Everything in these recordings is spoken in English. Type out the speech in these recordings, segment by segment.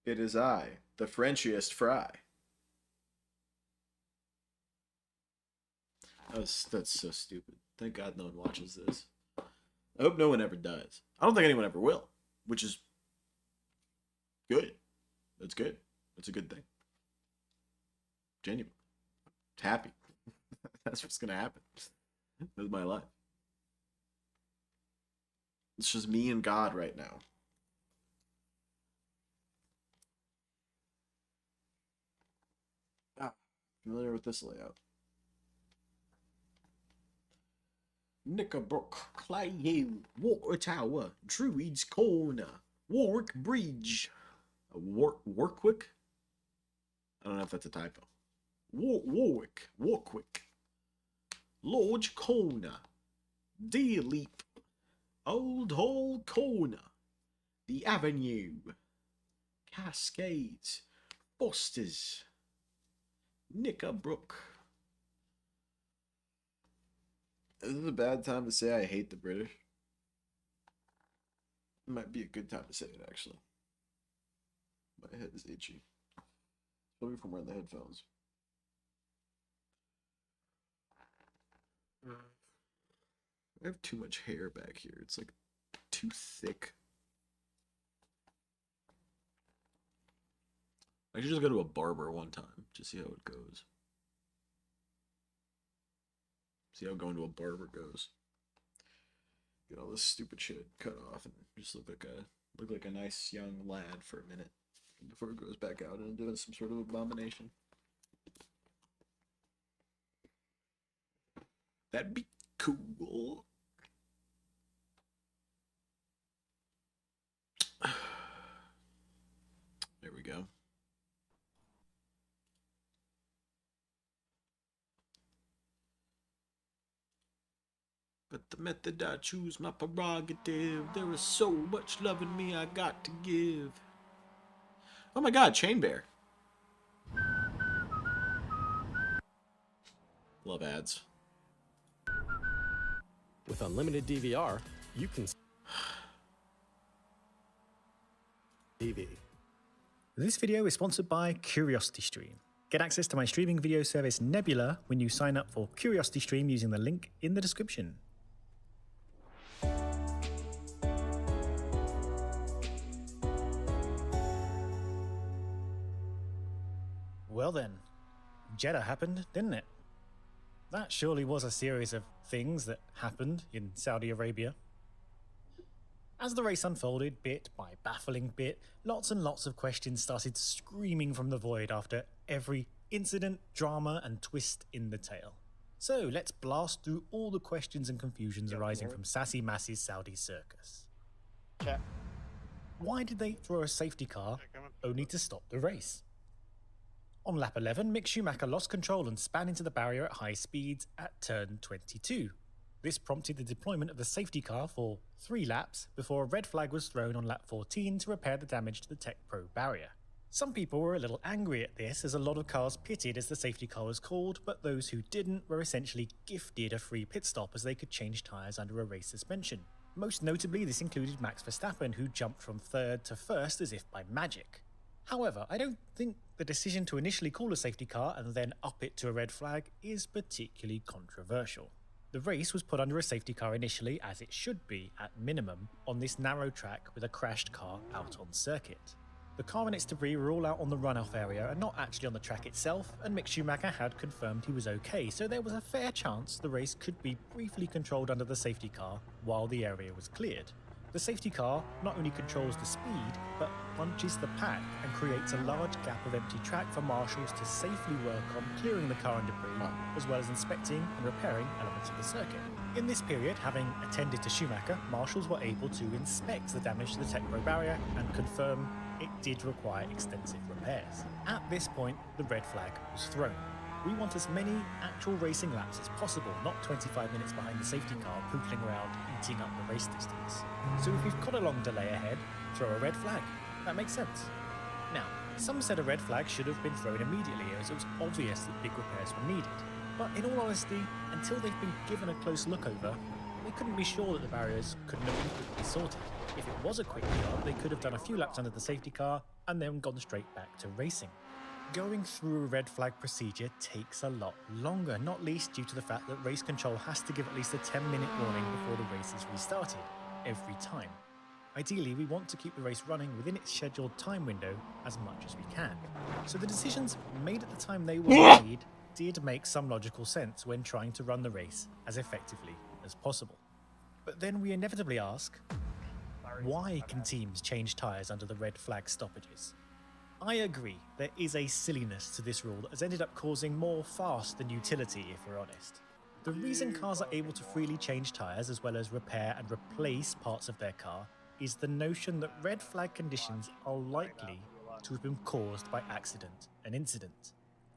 It is I, the Frenchiest fry. That's so stupid. Thank God no one watches this. I hope no one ever does. I don't think anyone ever will, which is good. That's good. That's a good thing. Genuine. Happy. That's what's gonna happen. That's my life. It's just me and God right now. Ah, familiar with this layout. Knickerbrook, Clay Hill, Water Tower, Druid's Corner, Warwick Bridge. Warwick? I don't know if that's a typo. Warwick, Lodge Corner, Deer Leap, Old Hall Corner, The Avenue, Cascades, Foster's, Knickerbrook. Is this a bad time to say I hate the British? It might be a good time to say it, actually. My head is itchy. Probably from wearing the headphones. I have too much hair back here. It's like too thick. I should just go to a barber one time to see how it goes. See how going to a barber goes. Get all this stupid shit cut off and just look like a nice young lad for a minute before it goes back out and doing some sort of abomination. That'd be cool. There we go. But the method I choose, my prerogative. There is so much love in me I got to give. Oh my god, Chain Bear. Love ads. With unlimited DVR, you can TV. This video is sponsored by CuriosityStream. Get access to my streaming video service Nebula when you sign up for CuriosityStream using the link in the description. Well then, Jeddah happened, didn't it? That surely was a series of things that happened in Saudi Arabia. As the race unfolded bit by baffling bit, lots and lots of questions started screaming from the void after every incident, drama and twist in the tale. So let's blast through all the questions and confusions arising from Sassy Massey's Saudi circus. Check. Why did they throw a safety car only to stop the race? On lap 11, Mick Schumacher lost control and span into the barrier at high speeds at turn 22. This prompted the deployment of the safety car for 3 laps before a red flag was thrown on lap 14 to repair the damage to the Tech Pro barrier. Some people were a little angry at this, as a lot of cars pitted as the safety car was called, but those who didn't were essentially gifted a free pit stop as they could change tyres under a race suspension. Most notably, this included Max Verstappen, who jumped from 3rd to 1st as if by magic. However, I don't think the decision to initially call a safety car and then up it to a red flag is particularly controversial. The race was put under a safety car initially, as it should be, at minimum, on this narrow track with a crashed car out on circuit. The car and its debris were all out on the runoff area and not actually on the track itself, and Mick Schumacher had confirmed he was okay, so there was a fair chance the race could be briefly controlled under the safety car while the area was cleared. The safety car not only controls the speed, but bunches the pack and creates a large gap of empty track for marshals to safely work on clearing the car and debris, as well as inspecting and repairing elements of the circuit. In this period, having attended to Schumacher, marshals were able to inspect the damage to the Tech Pro barrier and confirm it did require extensive repairs. At this point, the red flag was thrown. We want as many actual racing laps as possible, not 25 minutes behind the safety car pootling around eating up the race distance. So if we've got a long delay ahead, throw a red flag. That makes sense. Now, some said a red flag should have been thrown immediately, as it was obvious that big repairs were needed. But in all honesty, until they've been given a close look over, they couldn't be sure that the barriers couldn't have been quickly sorted. If it was a quick car, they could have done a few laps under the safety car and then gone straight back to racing. Going through a red flag procedure takes a lot longer, not least due to the fact that race control has to give at least a 10-minute warning before the race is restarted, every time. Ideally, we want to keep the race running within its scheduled time window as much as we can. So the decisions made at the time they were made did make some logical sense when trying to run the race as effectively as possible. But then we inevitably ask, why can teams change tyres under the red flag stoppages? I agree, there is a silliness to this rule that has ended up causing more farce than utility, if we're honest. The reason cars are able to freely change tyres as well as repair and replace parts of their car is the notion that red flag conditions are likely to have been caused by accident and incident.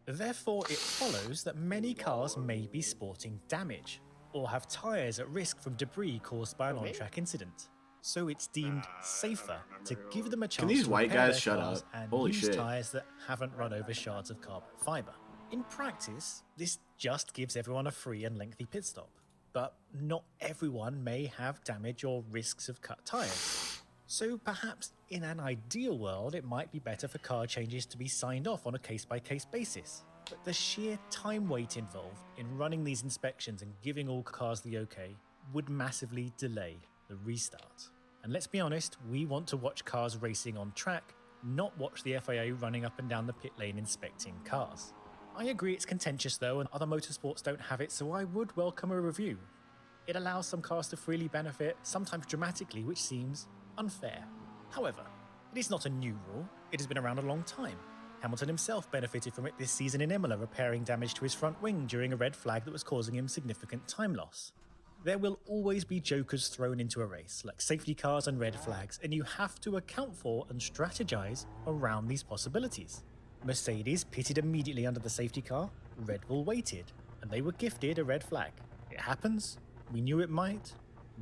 Therefore, it follows that many cars may be sporting damage, or have tyres at risk from debris caused by an on-track incident. So it's deemed safer to give them a chance these to white repair guys their shut cars up? and Holy use shit. tyres that haven't run over shards of carbon fibre. In practice, this just gives everyone a free and lengthy pit stop. But not everyone may have damage or risks of cut tyres. So perhaps in an ideal world, it might be better for car changes to be signed off on a case-by-case basis. But the sheer time wait involved in running these inspections and giving all cars the okay would massively delay the restart. And let's be honest, we want to watch cars racing on track, not watch the FIA running up and down the pit lane inspecting cars. I agree it's contentious though, and other motorsports don't have it, so I would welcome a review. It allows some cars to freely benefit, sometimes dramatically, which seems unfair. However, it is not a new rule, it has been around a long time. Hamilton himself benefited from it this season in Imola, repairing damage to his front wing during a red flag that was causing him significant time loss. There will always be jokers thrown into a race, like safety cars and red flags, and you have to account for and strategize around these possibilities. Mercedes pitted immediately under the safety car, Red Bull waited, and they were gifted a red flag. It happens, we knew it might,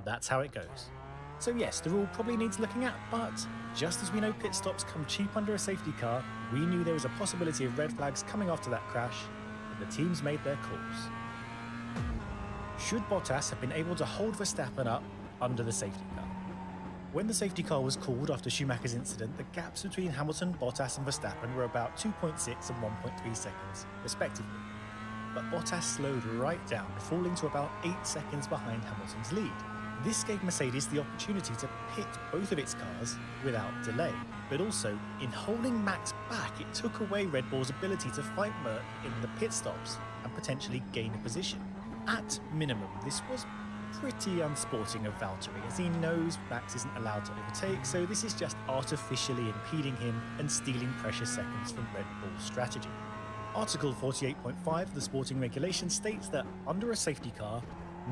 that's how it goes. So yes, the rule probably needs looking at, but just as we know pit stops come cheap under a safety car, we knew there was a possibility of red flags coming after that crash, and the teams made their calls. Should Bottas have been able to hold Verstappen up under the safety car? When the safety car was called after Schumacher's incident, the gaps between Hamilton, Bottas and Verstappen were about 2.6 and 1.3 seconds, respectively. But Bottas slowed right down, falling to about 8 seconds behind Hamilton's lead. This gave Mercedes the opportunity to pit both of its cars without delay. But also, in holding Max back, it took away Red Bull's ability to fight Merc in the pit stops and potentially gain a position. At minimum, this was pretty unsporting of Valtteri, as he knows Max isn't allowed to overtake, so this is just artificially impeding him and stealing precious seconds from Red Bull's strategy. Article 48.5 of the sporting regulation states that under a safety car,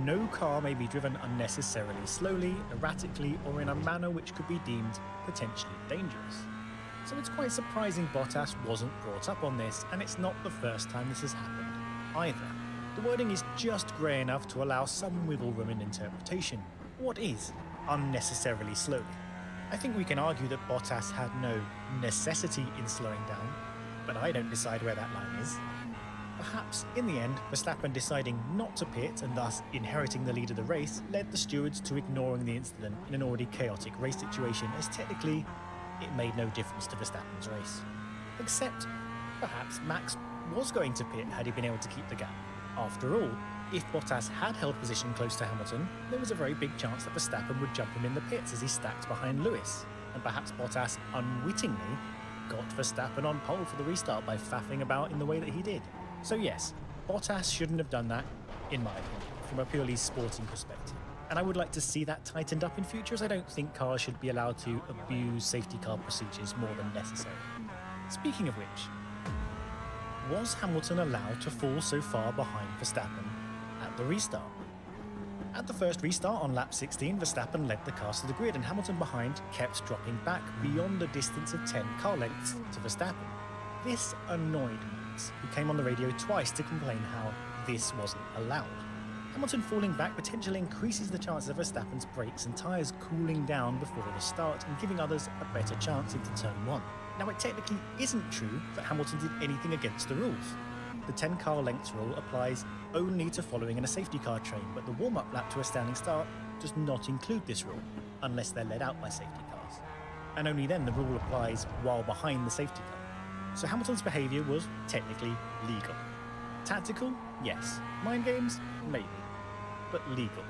no car may be driven unnecessarily slowly, erratically, or in a manner which could be deemed potentially dangerous. So it's quite surprising Bottas wasn't brought up on this, and it's not the first time this has happened either. The wording is just grey enough to allow some wiggle room in interpretation. What is unnecessarily slowly? I think we can argue that Bottas had no necessity in slowing down, but I don't decide where that line is. Perhaps, in the end, Verstappen deciding not to pit and thus inheriting the lead of the race led the stewards to ignoring the incident in an already chaotic race situation, as technically it made no difference to Verstappen's race. Except, perhaps Max was going to pit had he been able to keep the gap. After all, if Bottas had held position close to Hamilton, there was a very big chance that Verstappen would jump him in the pits as he stacked behind Lewis, and perhaps Bottas unwittingly got Verstappen on pole for the restart by faffing about in the way that he did. So yes, Bottas shouldn't have done that, in my opinion, from a purely sporting perspective. And I would like to see that tightened up in future, as I don't think cars should be allowed to abuse safety car procedures more than necessary. Speaking of which, was Hamilton allowed to fall so far behind Verstappen at the restart? At the first restart on lap 16, Verstappen led the cars to the grid, and Hamilton behind kept dropping back beyond a distance of 10 car lengths to Verstappen. This annoyed Max, who came on the radio twice to complain how this wasn't allowed. Hamilton falling back potentially increases the chances of Verstappen's brakes and tyres cooling down before the start and giving others a better chance into turn 1. Now, it technically isn't true that Hamilton did anything against the rules. The 10 car lengths rule applies only to following in a safety car train, but the warm-up lap to a standing start does not include this rule, unless they're led out by safety cars. And only then the rule applies while behind the safety car. So Hamilton's behaviour was technically legal. Tactical? Yes. Mind games? Maybe. But legal.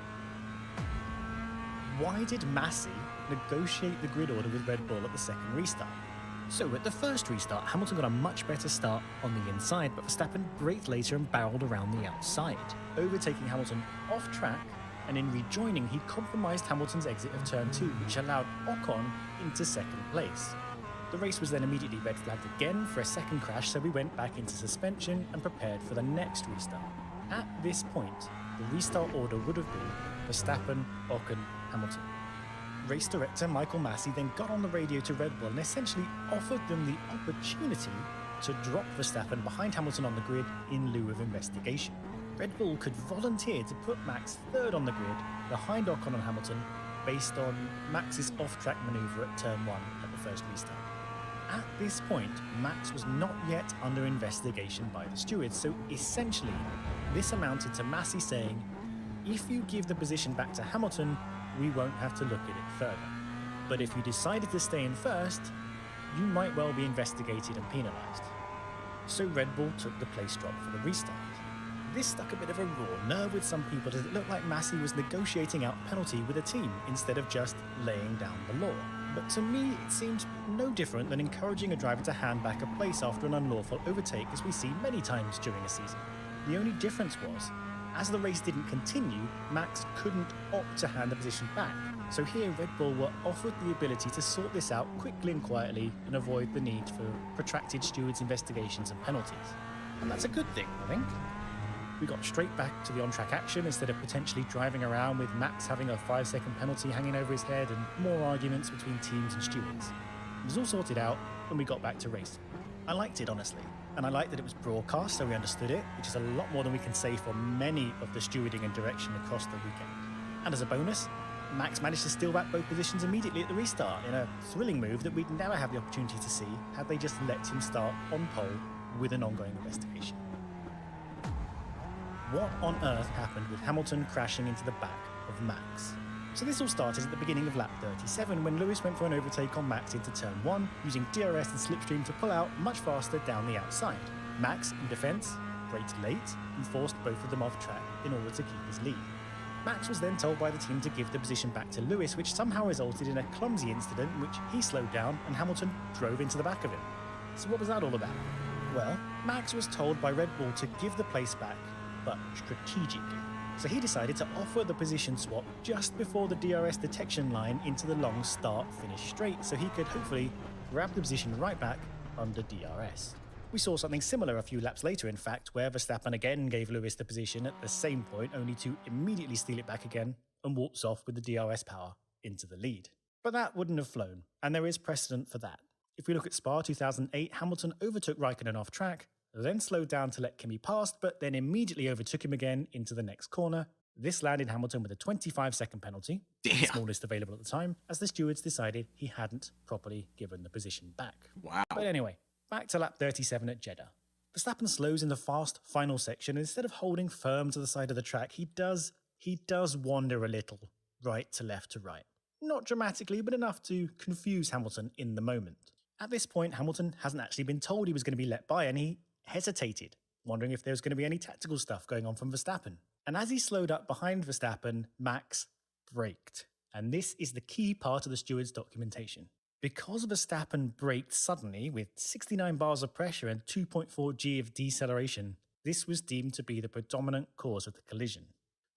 Why did Massey negotiate the grid order with Red Bull at the second restart? So at the first restart, Hamilton got a much better start on the inside, but Verstappen braked later and barreled around the outside, overtaking Hamilton off track, and in rejoining he compromised Hamilton's exit of turn 2, which allowed Ocon into second place. The race was then immediately red flagged again for a second crash, so we went back into suspension and prepared for the next restart. At this point, the restart order would have been Verstappen, Ocon, Hamilton. Race director Michael Massey then got on the radio to Red Bull and essentially offered them the opportunity to drop Verstappen behind Hamilton on the grid in lieu of investigation. Red Bull could volunteer to put Max third on the grid behind Ocon and Hamilton based on Max's off-track manoeuvre at turn 1 at the first restart. At this point, Max was not yet under investigation by the stewards, so essentially this amounted to Massey saying, if you give the position back to Hamilton, we won't have to look at it further. But if you decided to stay in first, you might well be investigated and penalised. So Red Bull took the place drop for the restart. This stuck a bit of a raw nerve with some people, as it looked like Massey was negotiating out a penalty with a team instead of just laying down the law. But to me, it seemed no different than encouraging a driver to hand back a place after an unlawful overtake, as we see many times during a season. The only difference was, as the race didn't continue, Max couldn't opt to hand the position back. So here Red Bull were offered the ability to sort this out quickly and quietly and avoid the need for protracted stewards' investigations and penalties. And that's a good thing, I think. We got straight back to the on-track action instead of potentially driving around with Max having a 5-second penalty hanging over his head and more arguments between teams and stewards. It was all sorted out when we got back to racing. I liked it, honestly. And I liked that it was broadcast, so we understood it, which is a lot more than we can say for many of the stewarding and direction across the weekend. And as a bonus, Max managed to steal back both positions immediately at the restart in a thrilling move that we'd never have the opportunity to see had they just let him start on pole with an ongoing investigation. What on earth happened with Hamilton crashing into the back of Max? So this all started at the beginning of lap 37 when Lewis went for an overtake on Max into turn 1 using DRS and slipstream to pull out much faster down the outside. Max, in defence, braked late and forced both of them off track in order to keep his lead. Max was then told by the team to give the position back to Lewis, which somehow resulted in a clumsy incident in which he slowed down and Hamilton drove into the back of him. So what was that all about? Well, Max was told by Red Bull to give the place back, but strategically. So he decided to offer the position swap just before the DRS detection line into the long start-finish straight, so he could hopefully grab the position right back under DRS. We saw something similar a few laps later, in fact, where Verstappen again gave Lewis the position at the same point, only to immediately steal it back again and waltz off with the DRS power into the lead. But that wouldn't have flown, and there is precedent for that. If we look at Spa 2008, Hamilton overtook Raikkonen off track, then slowed down to let Kimi past, but then immediately overtook him again into the next corner. This landed Hamilton with a 25-second penalty, the smallest available at the time, as the stewards decided he hadn't properly given the position back. Wow. But anyway, back to lap 37 at Jeddah. Verstappen slows in the fast final section, and instead of holding firm to the side of the track, he does wander a little, right to left to right. Not dramatically, but enough to confuse Hamilton in the moment. At this point, Hamilton hasn't actually been told he was going to be let by, and he hesitated, wondering if there was going to be any tactical stuff going on from Verstappen. And as he slowed up behind Verstappen, Max braked. And this is the key part of the steward's documentation. Because Verstappen braked suddenly with 69 bars of pressure and 2.4 G of deceleration, this was deemed to be the predominant cause of the collision.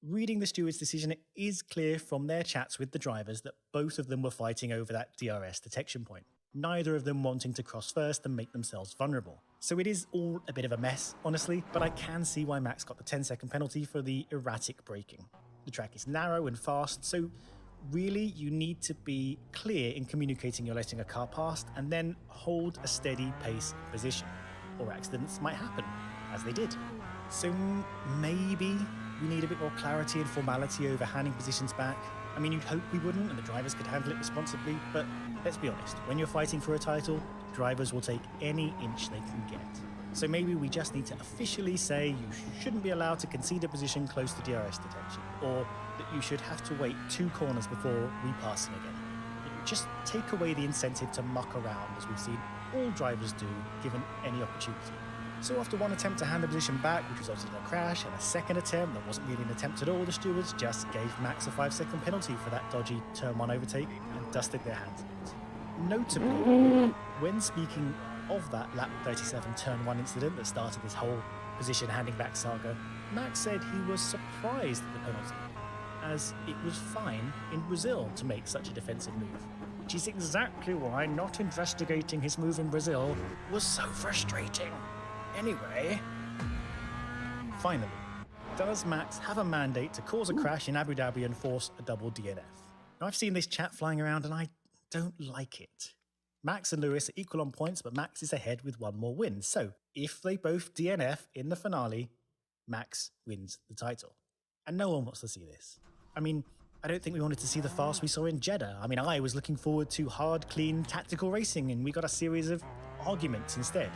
Reading the steward's decision, it is clear from their chats with the drivers that both of them were fighting over that DRS detection point, neither of them wanting to cross first and make themselves vulnerable. So it is all a bit of a mess, honestly, but I can see why Max got the 10-second penalty for the erratic braking. The track is narrow and fast, so really you need to be clear in communicating you're letting a car past and then hold a steady pace and position, or accidents might happen, as they did. So maybe we need a bit more clarity and formality over handing positions back. I mean, you'd hope we wouldn't and the drivers could handle it responsibly, but let's be honest, when you're fighting for a title, drivers will take any inch they can get. So maybe we just need to officially say you shouldn't be allowed to concede a position close to DRS detection, or that you should have to wait 2 corners before repassing again. It would just take away the incentive to muck around, as we've seen all drivers do, given any opportunity. So after one attempt to hand the position back, which resulted in a crash, and a second attempt that wasn't really an attempt at all, the stewards just gave Max a 5-second penalty for that dodgy turn 1 overtake and dusted their hands of it. Notably, when speaking of that lap 37 turn 1 incident that started this whole position handing back saga, Max said he was surprised at the penalty, as it was fine in Brazil to make such a defensive move, which is exactly why not investigating his move in Brazil was so frustrating. Anyway, finally, does Max have a mandate to cause a crash in Abu Dhabi and force a double DNF? Now, I've seen this chat flying around and I don't like it. Max and Lewis are equal on points, but Max is ahead with 1 more win. So, if they both DNF in the finale, Max wins the title. And no one wants to see this. I mean, I don't think we wanted to see the fast we saw in Jeddah. I mean, I was looking forward to hard, clean, tactical racing, and we got a series of arguments instead.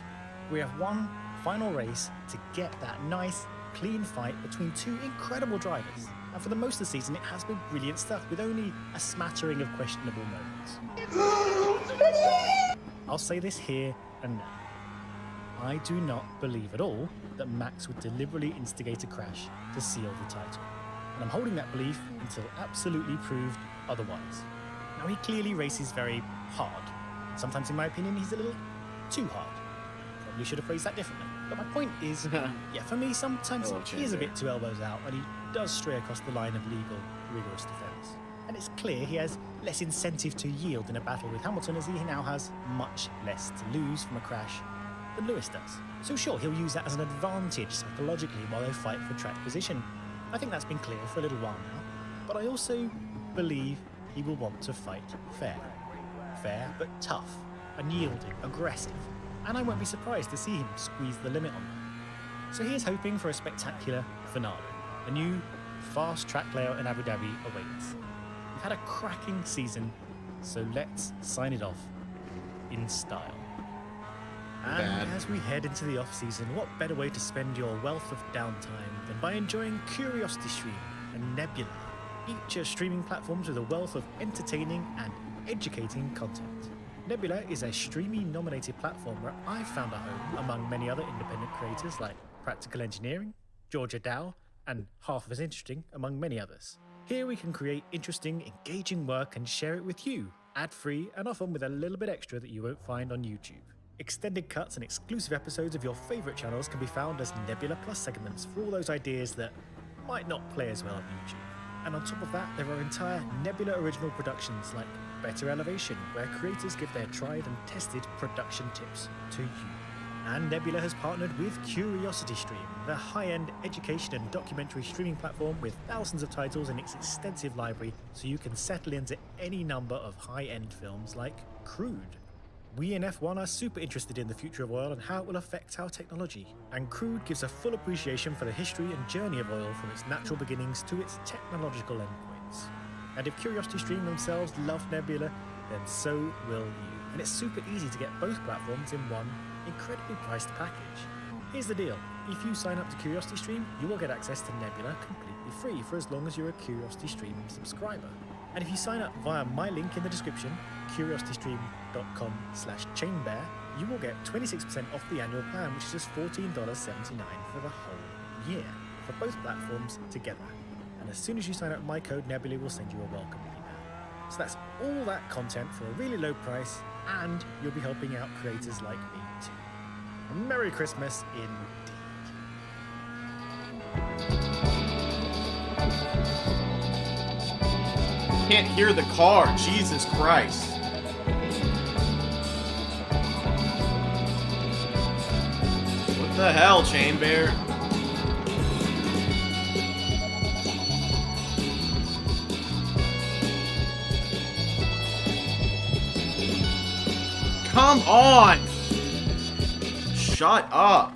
We have one final race to get that nice, clean fight between 2 incredible drivers. And for the most of the season, it has been brilliant stuff, with only a smattering of questionable moments. I'll say this here and now. I do not believe at all that Max would deliberately instigate a crash to seal the title. And I'm holding that belief until absolutely proved otherwise. Now, he clearly races very hard. Sometimes, in my opinion, he's a little too hard. Probably should have phrased that differently. But my point is, yeah, for me, sometimes he is a bit too elbows out, and he does stray across the line of legal, rigorous defence. And it's clear he has less incentive to yield in a battle with Hamilton, as he now has much less to lose from a crash than Lewis does. So sure, he'll use that as an advantage psychologically while they fight for track position. I think that's been clear for a little while now. But I also believe he will want to fight fair. Fair, but tough, unyielding, aggressive. And I won't be surprised to see him squeeze the limit on that. So here's hoping for a spectacular finale. A new, fast track layout in Abu Dhabi awaits. We've had a cracking season, so let's sign it off in style. And as we head into the off-season, what better way to spend your wealth of downtime than by enjoying Curiosity Stream and Nebula, each are streaming platforms with a wealth of entertaining and educating content. Nebula is a Streamy-nominated platform where I've found a home among many other independent creators like Practical Engineering, Georgia Dow, and Half as Interesting, among many others. Here we can create interesting, engaging work and share it with you, ad-free and often with a little bit extra that you won't find on YouTube. Extended cuts and exclusive episodes of your favourite channels can be found as Nebula Plus segments for all those ideas that might not play as well on YouTube. And on top of that, there are entire Nebula original productions like Better Elevation, where creators give their tried and tested production tips to you. And Nebula has partnered with Curiosity Stream, the high-end education and documentary streaming platform with thousands of titles in its extensive library, so you can settle into any number of high-end films like Crude. We in F1 are super interested in the future of oil and how it will affect our technology, and Crude gives a full appreciation for the history and journey of oil from its natural beginnings to its technological endpoints. And if Curiosity Stream themselves love Nebula, then so will you. And it's super easy to get both platforms in one incredibly priced package. Here's the deal. If you sign up to Curiosity Stream, you will get access to Nebula completely free for as long as you're a Curiosity Stream subscriber. And if you sign up via my link in the description, curiositystream.com/chainbear, you will get 26% off the annual plan, which is just $14.79 for the whole year, for both platforms together. And as soon as you sign up, my code Nebula will send you a welcome email. So that's all that content for a really low price, and you'll be helping out creators like me too. Merry Christmas indeed. Can't hear the car. Jesus Christ. What the hell, Chain Bear? Come on! Shut up.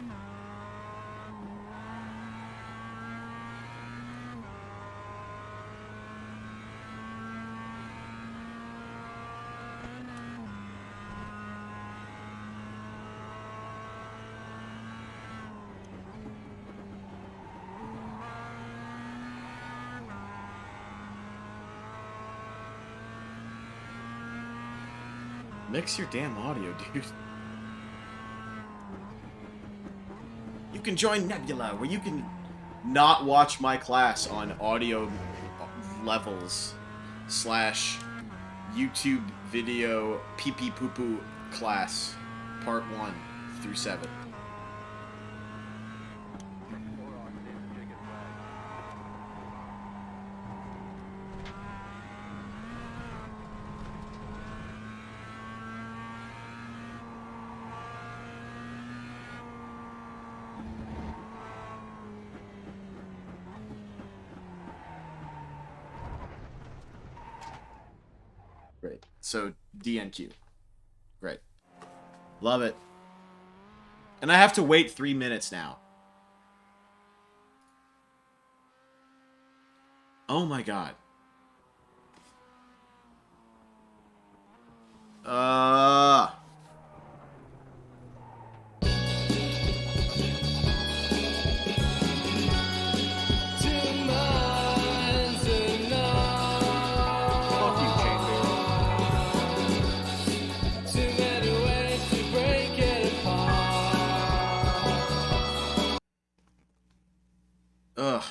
Mix your damn audio, dude. You can join Nebula, where you can not watch my class on audio levels / YouTube video pee pee poo poo class part 1 through 7. Great. So DNQ. Great. Love it. And I have to wait 3 minutes now. Oh my god. Fuck you, Ugh.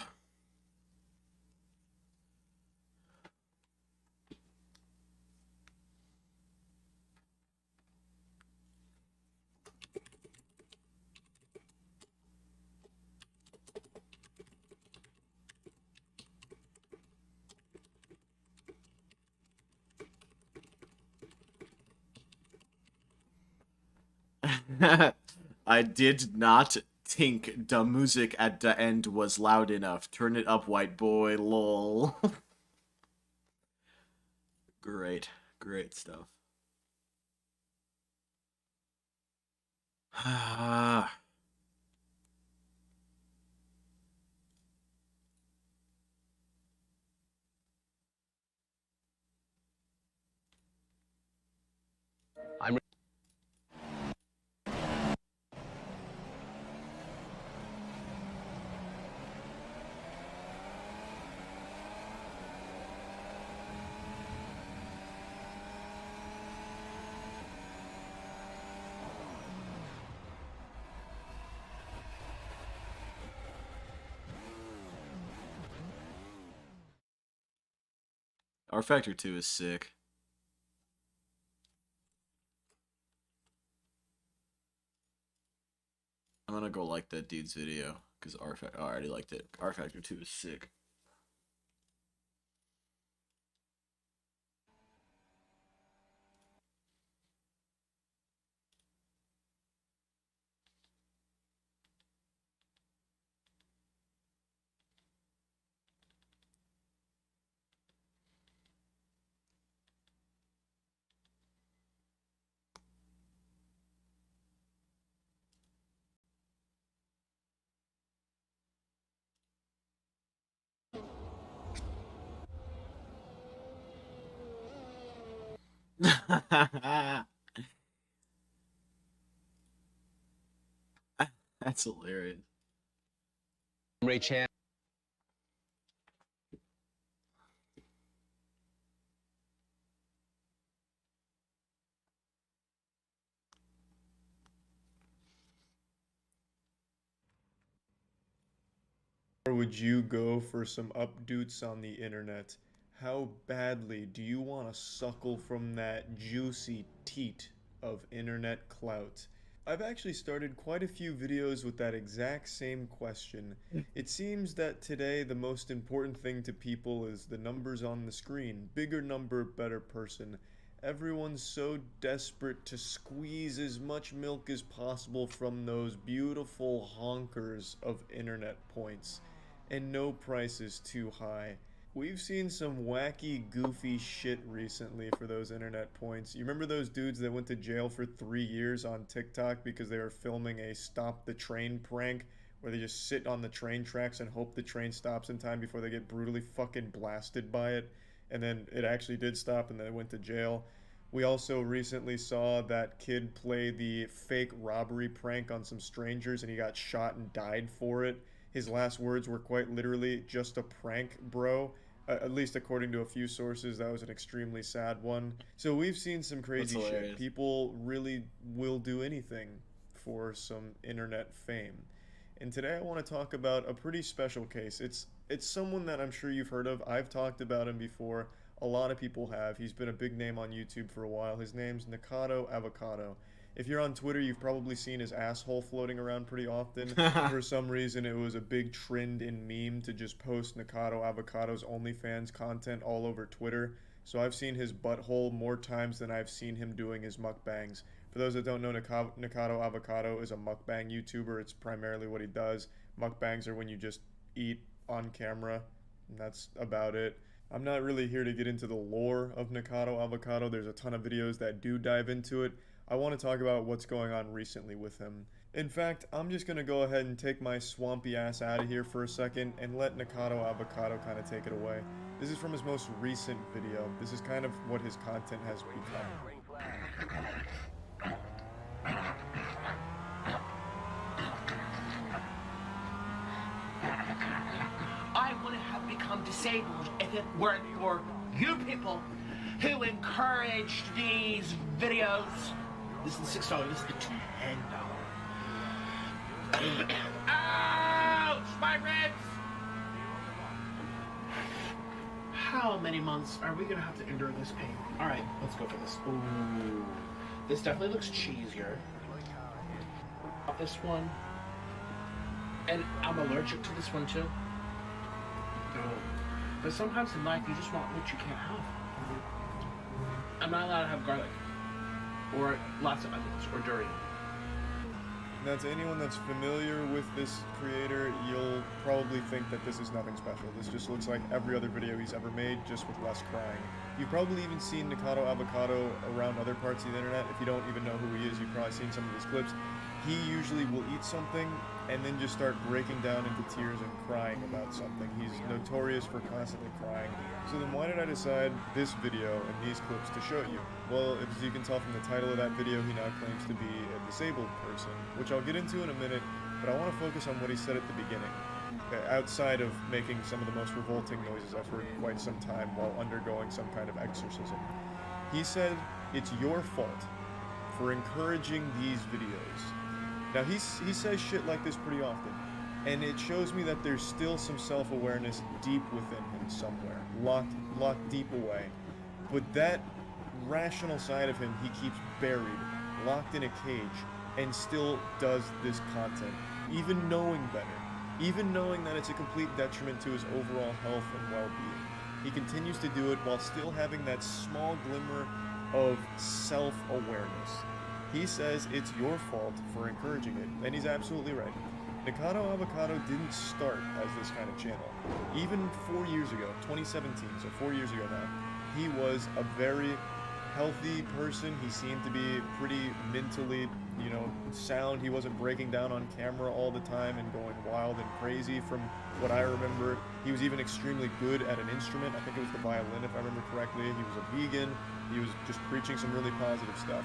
I did not think the music at the end was loud enough. Turn it up, white boy, lol. Great. Great stuff. R Factor 2 is sick. I'm gonna go like that dude's video because I already liked it. R Factor 2 is sick. That's hilarious. Ray Chan. Or would you go for some updoots on the internet? How badly do you want to suckle from that juicy teat of internet clout? I've actually started quite a few videos with that exact same question. It seems that today the most important thing to people is the numbers on the screen. Bigger number, better person. Everyone's so desperate to squeeze as much milk as possible from those beautiful honkers of internet points. And no price is too high. We've seen some wacky, goofy shit recently for those internet points. You remember those dudes that went to jail for 3 years on TikTok because they were filming a stop the train prank where they just sit on the train tracks and hope the train stops in time before they get brutally fucking blasted by it, and then it actually did stop and then they went to jail. We also recently saw that kid play the fake robbery prank on some strangers and he got shot and died for it. His last words were quite literally, "just a prank, bro." At least according to a few sources, that was an extremely sad one. So we've seen some crazy That's shit. hilarious. People really will do anything for some internet fame. And today I want to talk about a pretty special case. It's someone that I'm sure you've heard of. I've talked about him before. A lot of people have. He's been a big name on YouTube for a while. His name's Nikado Avocado. If you're on Twitter, you've probably seen his asshole floating around pretty often. For some reason, it was a big trend in meme to just post Nikado Avocado's OnlyFans content all over Twitter. So I've seen his butthole more times than I've seen him doing his mukbangs. For those that don't know, Nikado Avocado is a mukbang YouTuber. It's primarily what he does. Mukbangs are when you just eat on camera, and that's about it. I'm not really here to get into the lore of Nikado Avocado. There's a ton of videos that do dive into it. I want to talk about what's going on recently with him. In fact, I'm just going to go ahead and take my swampy ass out of here for a second and let Nikado Avocado kind of take it away. This is from his most recent video. This is kind of what his content has become. I wouldn't have become disabled if it weren't for you people who encouraged these videos. This is the $6, this is the $10. Ouch! My ribs! How many months are we gonna have to endure this pain? Alright, let's go for this. Ooh. This definitely looks cheesier. This one. And I'm allergic to this one too. But sometimes in life you just want what you can't have. I'm not allowed to have garlic. Or lots of onions, or durian. Now, to anyone that's familiar with this creator, you'll probably think that this is nothing special. This just looks like every other video he's ever made, just with less crying. You've probably even seen Nikado Avocado around other parts of the internet. If you don't even know who he is, you've probably seen some of his clips. He usually will eat something and then just start breaking down into tears and crying about something. He's notorious for constantly crying. So then why did I decide this video and these clips to show you? Well, as you can tell from the title of that video, he now claims to be a disabled person, which I'll get into in a minute, but I want to focus on what he said at the beginning, outside of making some of the most revolting noises I've heard in quite some time while undergoing some kind of exorcism. He said, "It's your fault for encouraging these videos." Now, he says shit like this pretty often, and it shows me that there's still some self-awareness deep within him somewhere, locked deep away. But that rational side of him he keeps buried, locked in a cage, and still does this content, even knowing better, even knowing that it's a complete detriment to his overall health and well-being. He continues to do it while still having that small glimmer of self-awareness. He says it's your fault for encouraging it, and he's absolutely right. Nikado Avocado didn't start as this kind of channel. Even 4 years ago, 2017, so 4 years ago now, he was a very healthy person. He seemed to be pretty mentally, sound. He wasn't breaking down on camera all the time and going wild and crazy from what I remember. He was even extremely good at an instrument. I think it was the violin, if I remember correctly. He was a vegan. He was just preaching some really positive stuff.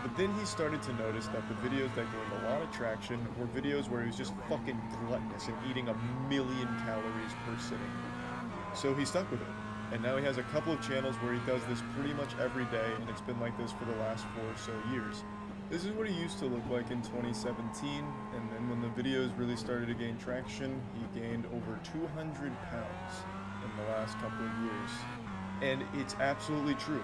But then he started to notice that the videos that gained a lot of traction were videos where he was just fucking gluttonous and eating 1,000,000 calories per sitting. So he stuck with it. And now he has a couple of channels where he does this pretty much every day, and it's been like this for the last 4 or so years. This is what he used to look like in 2017, and then when the videos really started to gain traction, he gained over 200 pounds in the last couple of years. And it's absolutely true.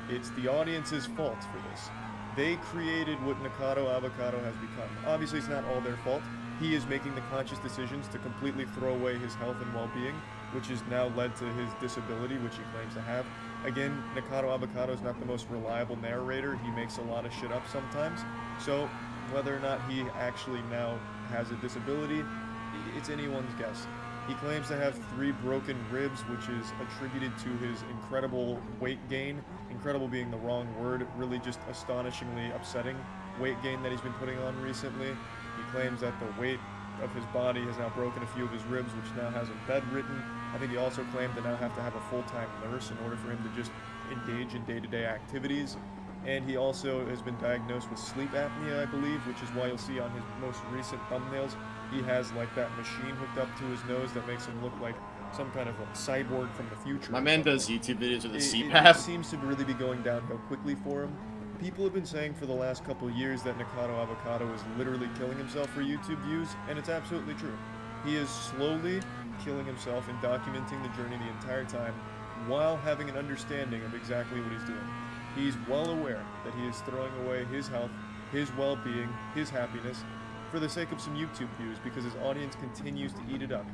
It's the audience's fault for this. They created what Nikado Avocado has become. Obviously, it's not all their fault. He is making the conscious decisions to completely throw away his health and well-being, which has now led to his disability, which he claims to have. Again, Nikado Avocado is not the most reliable narrator. He makes a lot of shit up sometimes. So, whether or not he actually now has a disability, it's anyone's guess. He claims to have 3 broken ribs, which is attributed to his incredible weight gain. Incredible being the wrong word, really just astonishingly upsetting weight gain that he's been putting on recently. He claims that the weight of his body has now broken a few of his ribs, which now has him bedridden. I think he also claimed to now have to have a full-time nurse in order for him to just engage in day-to-day activities. And he also has been diagnosed with sleep apnea, I believe, which is why you'll see on his most recent thumbnails, he has like that machine hooked up to his nose that makes him look like some kind of like cyborg from the future. My or man something. does YouTube videos with a It CPAP. seems to really be going downhill quickly for him. People have been saying for the last couple of years that Nikado Avocado is literally killing himself for YouTube views, and it's absolutely true. He is slowly killing himself and documenting the journey the entire time while having an understanding of exactly what he's doing. He's well aware that he is throwing away his health, his well-being, his happiness for the sake of some YouTube views because his audience continues to eat it up,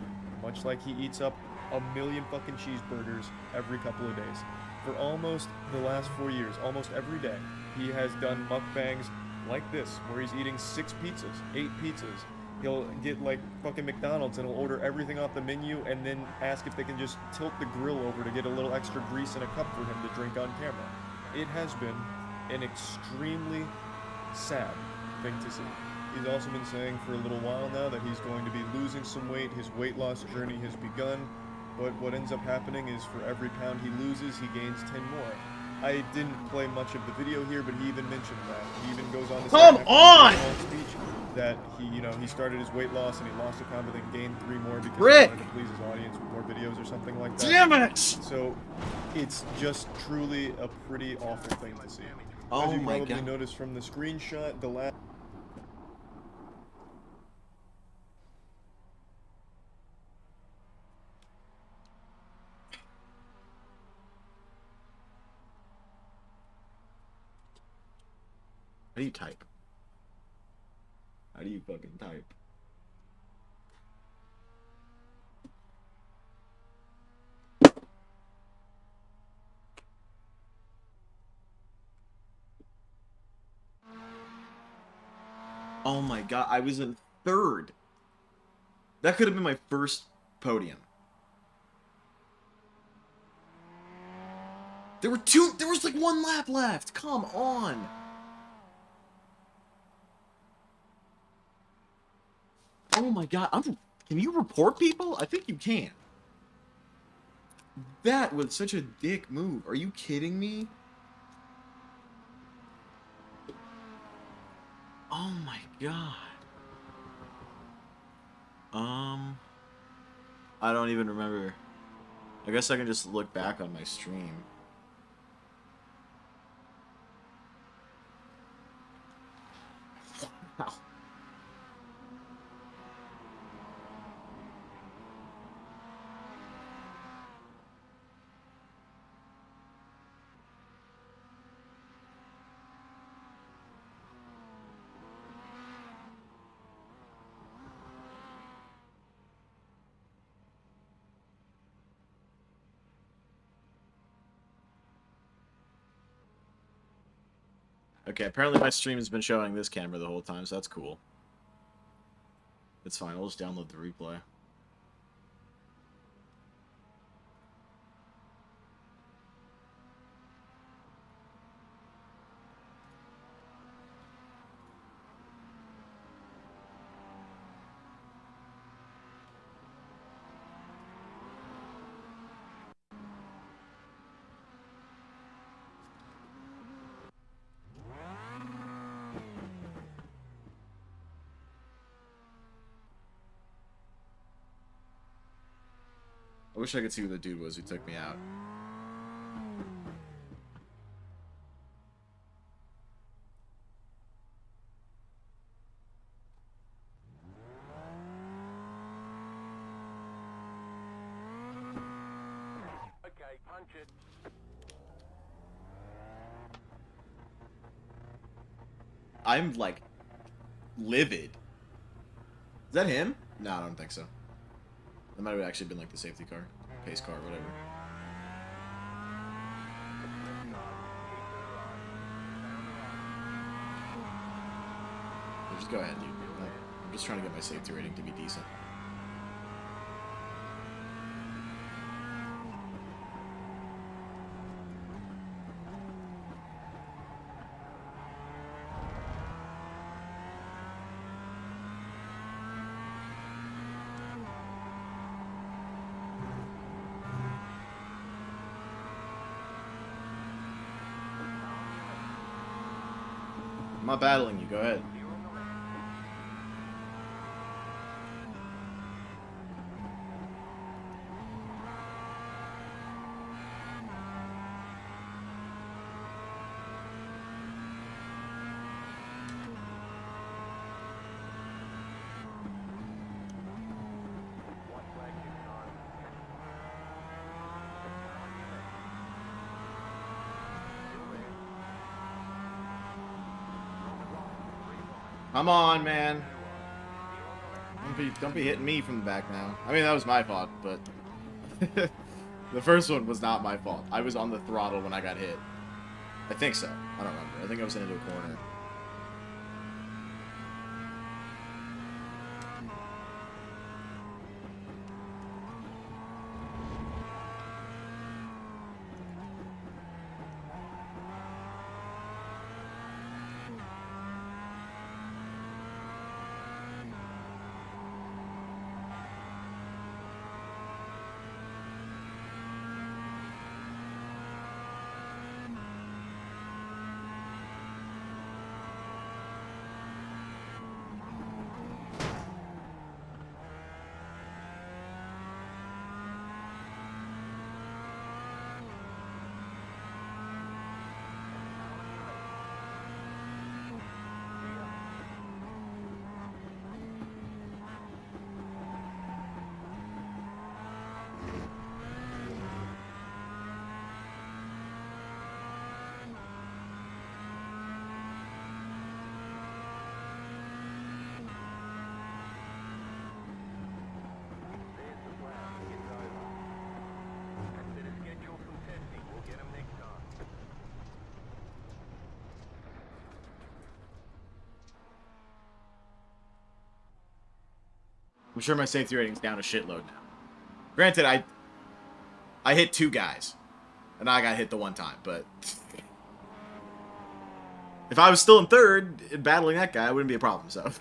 much like he eats up a million fucking cheeseburgers every couple of days. For almost the last 4 years, almost every day, he has done mukbangs like this, where he's eating 6 pizzas, 8 pizzas. He'll get like fucking McDonald's and he'll order everything off the menu and then ask if they can just tilt the grill over to get a little extra grease in a cup for him to drink on camera. It has been an extremely sad thing to see. He's also been saying for a little while now that he's going to be losing some weight. His weight loss journey has begun. But what ends up happening is for every pound he loses, he gains 10 more. I didn't play much of the video here, but he even mentioned that. He even goes on to say Come after on! his long speech that he started his weight loss and he lost a pound but then gained 3 more because Rick! he wanted to please his audience with more videos or something like that. Damn it! So it's just truly a pretty awful thing to see. Oh As you my probably God. noticed from the screenshot, the last How do you type? How do you fucking type? Oh my god, I was in 3rd. That could have been my first podium. There was like 1 lap left. Come on. Oh my god, can you report people? I think you can. That was such a dick move. Are you kidding me? Oh my god. I don't even remember. I guess I can just look back on my stream. Wow. Okay, apparently my stream has been showing this camera the whole time, so that's cool. It's fine, I'll just download the replay. I wish I could see who the dude was who took me out. Okay, punch it. I'm, like, livid. Is that him? No, I don't think so. That might have actually been, like, the safety car. Pace car, whatever. Yeah, just go ahead, dude. I'm just trying to get my safety rating to be decent. I'm not battling you, go ahead. Come on, man. Don't be hitting me from the back now. I mean, that was my fault, but the first one was not my fault. I was on the throttle when I got hit. I think so. I don't remember. I think I was into a corner. I'm sure my safety rating's down a shitload now. Granted, I hit 2 guys, and I got hit the one time, but if I was still in third, battling that guy, it wouldn't be a problem, so.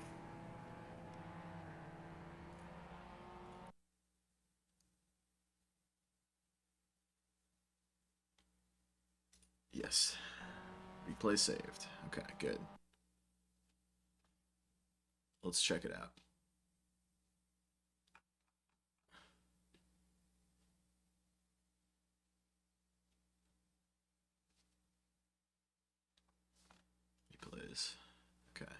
Yes. Replay saved. Okay, good. Let's check it out. Replays. Okay.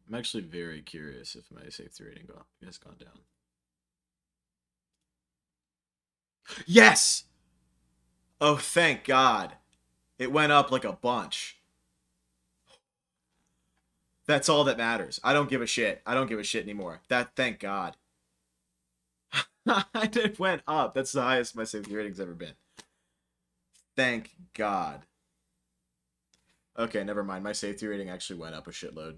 I'm actually very curious if my safety rating has gone down. Yes! Oh, thank God. It went up like a bunch. That's all that matters. I don't give a shit. I don't give a shit anymore. Thank God. It went up. That's the highest my safety rating's ever been. Thank God. Okay, never mind. My safety rating actually went up a shitload.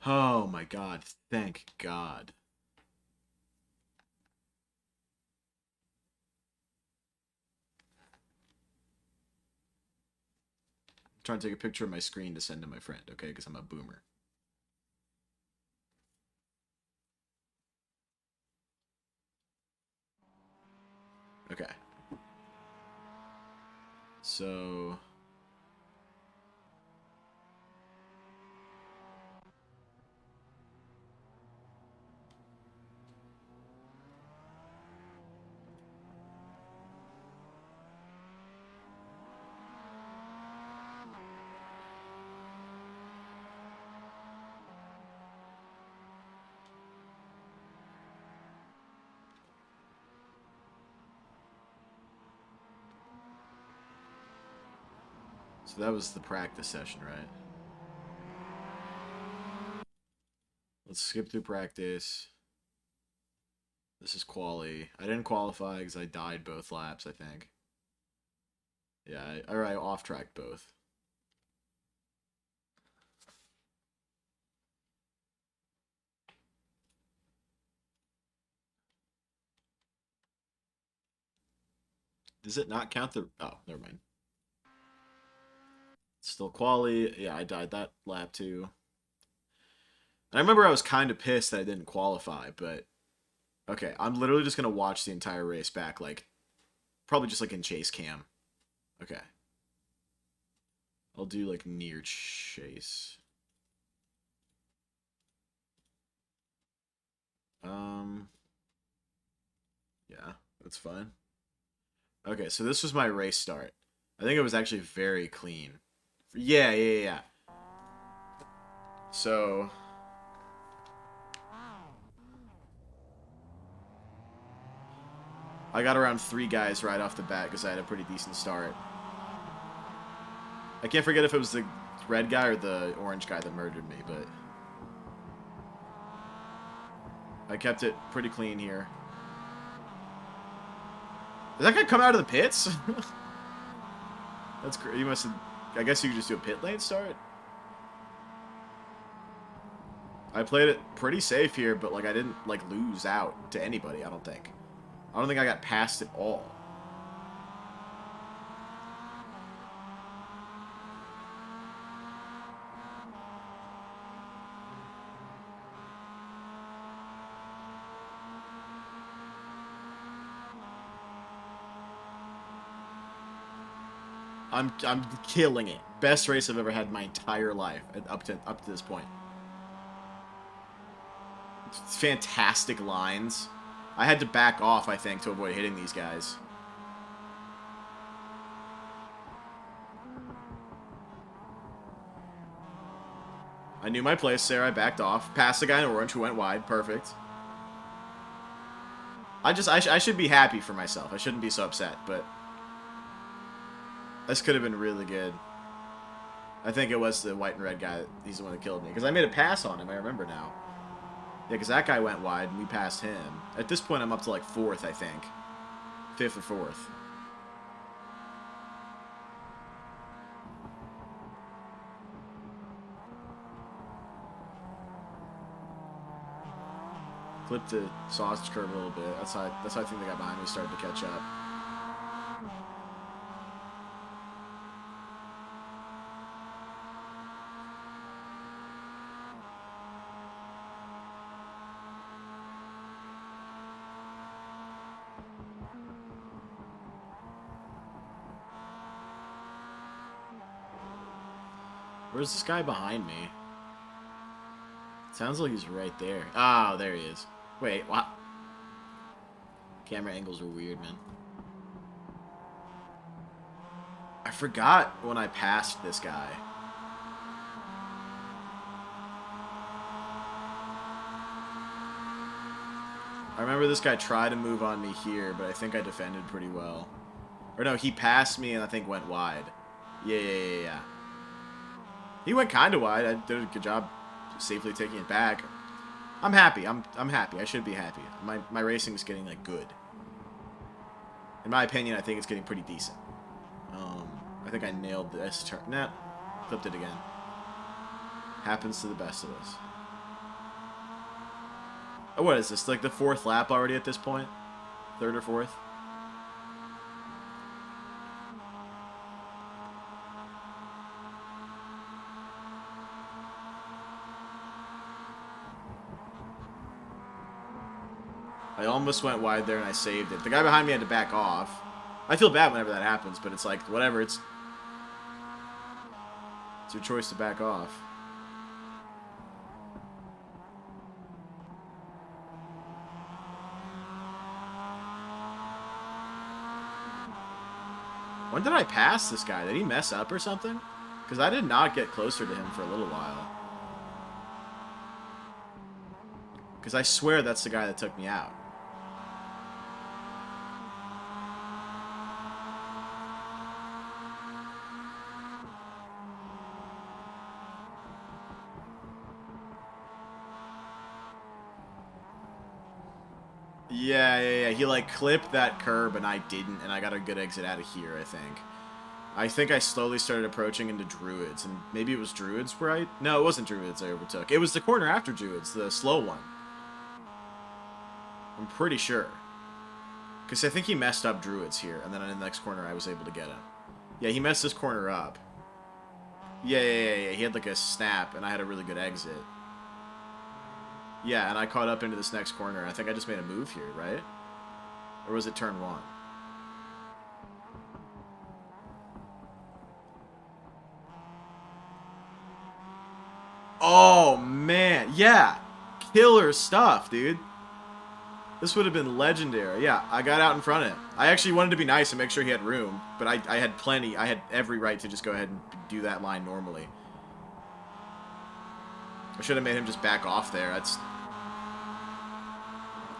Oh my God. Thank God. I'm trying to take a picture of my screen to send to my friend, okay? Because I'm a boomer. Okay. So... So that was the practice session, right? Let's skip through practice. This is quali. I didn't qualify because I died both laps, I think. Yeah, I off-tracked both. Does it not count the... Oh, never mind. Still quali. Yeah, I died that lap too. And I remember I was kind of pissed that I didn't qualify, but... Okay, I'm literally just going to watch the entire race back, like... Probably just like in chase cam. Okay. I'll do like near chase. Yeah, that's fine. Okay, so this was my race start. I think it was actually very clean. Yeah. So... I got around 3 guys right off the bat because I had a pretty decent start. I can't forget if it was the red guy or the orange guy that murdered me, but... I kept it pretty clean here. Did that guy come out of the pits? That's great. You must have... I guess you could just do a pit lane start? I played it pretty safe here, but like I didn't like lose out to anybody, I don't think. I don't think I got passed at all. I'm killing it. Best race I've ever had in my entire life up to this point. It's fantastic lines. I had to back off, I think, to avoid hitting these guys. I knew my place there. I backed off. Passed the guy in orange who went wide. Perfect. I should be happy for myself. I shouldn't be so upset, but... This could have been really good. I think it was the white and red guy. He's the one that killed me. Because I made a pass on him, I remember now. Yeah, because that guy went wide and we passed him. At this point, I'm up to like 4th, I think. 5th or 4th. Flipped the sausage curve a little bit. That's how I think the guy behind me started to catch up. Where's this guy behind me? Sounds like he's right there. Oh, there he is. Wait, what? Camera angles are weird, man. I forgot when I passed this guy. I remember this guy tried to move on me here, but I think I defended pretty well. Or no, he passed me and I think went wide. Yeah. He went kind of wide. I did a good job safely taking it back. I'm happy. I'm happy. I should be happy. My racing is getting like good. In my opinion, I think it's getting pretty decent. I think I nailed this turn. Nah, flipped it again. Happens to the best of us. Oh, what is this? Like the 4th lap already at this point? 3rd or 4th? I almost went wide there and I saved it. The guy behind me had to back off. I feel bad whenever that happens, but it's like, whatever, it's your choice to back off. When did I pass this guy? Did he mess up or something? Because I did not get closer to him for a little while. Because I swear that's the guy that took me out. Yeah. He like clipped that curb and I didn't, and I got a good exit out of here, I think. I think I slowly started approaching into Druids, and maybe it was Druids where I... No, it wasn't Druids I overtook. It was the corner after Druids, the slow one. I'm pretty sure. Because I think he messed up Druids here, and then in the next corner I was able to get him. Yeah, he messed this corner up. Yeah. He had like a snap, and I had a really good exit. Yeah, and I caught up into this next corner. I think I just made a move here, right? Or was it turn 1? Oh, man. Yeah. Killer stuff, dude. This would have been legendary. Yeah, I got out in front of him. I actually wanted to be nice and make sure he had room, but I had plenty. I had every right to just go ahead and do that line normally. I should have made him just back off there. That's...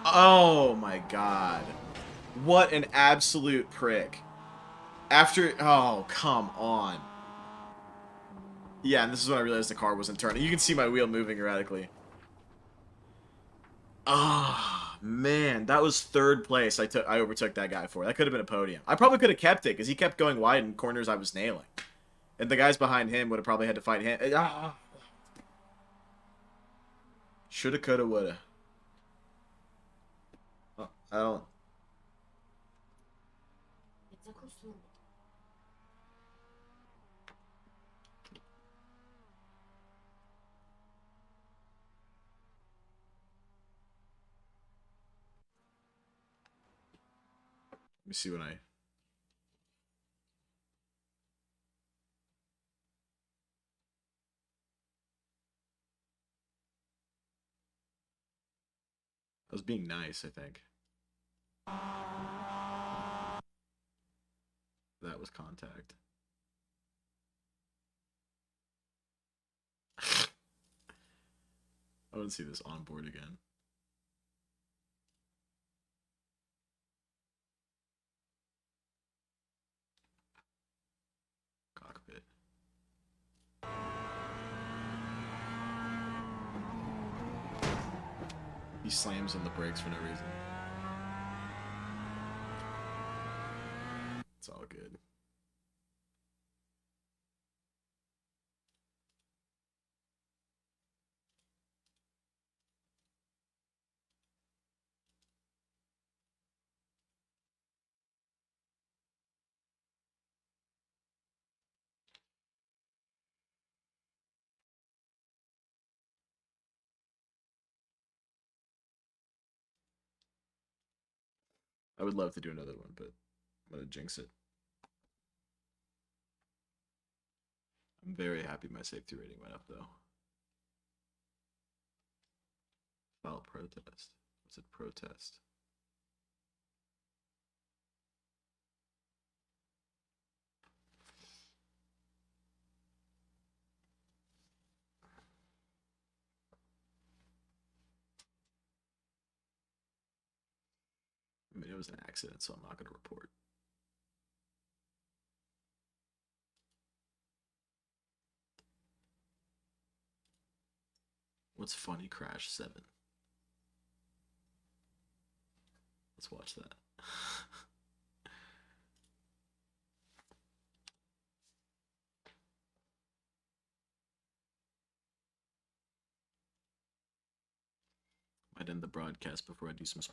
Oh, my God. What an absolute prick. After... Oh, come on. Yeah, and this is when I realized the car wasn't turning. You can see my wheel moving erratically. Ah, oh, man, that was 3rd place I overtook that guy for. That could have been a podium. I probably could have kept it because he kept going wide in corners I was nailing. And the guys behind him would have probably had to fight him. Ah. Shoulda, coulda, woulda. Oh, I don't... Let me see when I... I was being nice, I think. That was contact. I want to see this on board again. Cockpit. He slams on the brakes for no reason. It's all good. I would love to do another one, but I'm going to jinx it. I'm very happy my safety rating went up, though. File protest. What's it? Protest. I mean, it was an accident, so I'm not going to report. What's Funny Crash 7? Let's watch that. Might end the broadcast before I do some